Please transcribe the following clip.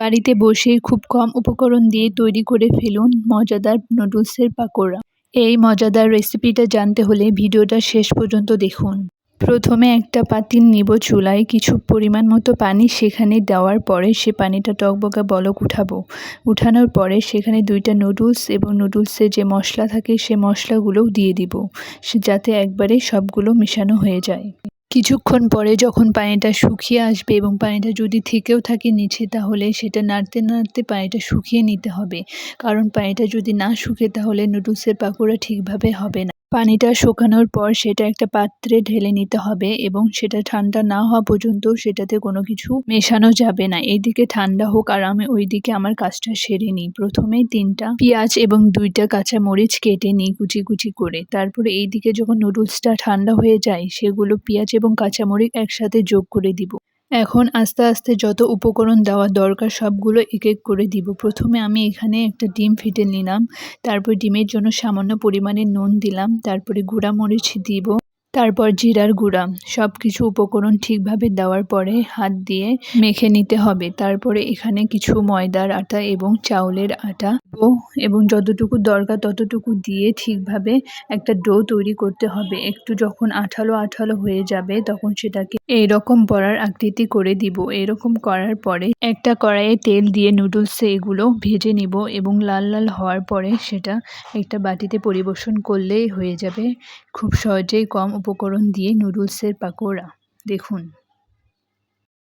বাড়িতে বসেই খুব কম উপকরণ দিয়ে তৈরি করে ফেলুন মজাদার নুডলসের পাকোড়া। এই মজাদার রেসিপিটা জানতে হলে ভিডিওটা শেষ পর্যন্ত দেখুন। প্রথমে একটা পাতিল নিব চুলায়, কিছু পরিমাণ মতো পানি সেখানে দেওয়ার পরে সে পানিটা টকবকা বলক উঠাবো। উঠানোর পরে সেখানে 2টা নুডলস এবং নুডলসের যে মশলা থাকে সে মশলাগুলোও দিয়ে দিব, যাতে একবারে সবগুলো মেশানো হয়ে যায়। কিছুক্ষণ পরে যখন পানিটা শুকিয়ে আসবে এবং পানিটা যদি থেকেও থাকে নিচে, তাহলে সেটা নাড়তে নাড়তে পানিটা শুকিয়ে নিতে হবে, কারণ পানিটা যদি না শুকে তাহলে নুডলসের পাকোড়া ঠিকভাবে হবে না। পানিটা শুকানোর পর সেটা একটা পাত্রে ঢেলে নিতে হবে এবং সেটা ঠান্ডা না হওয়া পর্যন্ত সেটাতে কোনো কিছু মেশানো যাবে না। এইদিকে ঠান্ডা হোক আর আমি ওইদিকে আমার কাজটা সেরে নিই। প্রথমেই 3টা পেঁয়াজ এবং 2টা কাঁচামরিচ কেটে নিই কুচি কুচি করে। তারপরে এইদিকে যখন নুডলসটা ঠান্ডা হয়ে যায় সেগুলো পেঁয়াজ এবং কাঁচামরিচ একসাথে যোগ করে দিব। এখন আস্তে আস্তে যত উপকরণ দেওয়া দরকার সবগুলো এক এক করে দিব। প্রথমে আমি এখানে একটা ডিম ফেটে নিলাম, তারপর ডিমের জন্য সামান্য পরিমাণে নুন দিলাম, তারপরে গুঁড়া মরিচ দিব, তারপর জিরার গুঁড়া। সব কিছু উপকরণ ঠিকভাবে দেওয়ার পরে হাত দিয়ে মেখে নিতে হবে। তারপরে এখানে কিছু ময়দার আটা এবং চাউলের আটা এবং যতটুকু দরকার ততটুকু দিয়ে ঠিকভাবে একটা ডো তৈরি করতে হবে। একটু যখন আঠালো আঠালো হয়ে যাবে তখন সেটাকে এইরকম বড়ার আকৃতি করে দিব। এরকম করার পরে একটা কড়াইয়ে তেল দিয়ে নুডলসে এগুলো ভেজে নিব এবং লাল লাল হওয়ার পরে সেটা একটা বাটিতে পরিবেশন করলেই হয়ে যাবে খুব সহজেই কম উপকরণ দিয়ে নুডলসের পাকোড়া। দেখুন।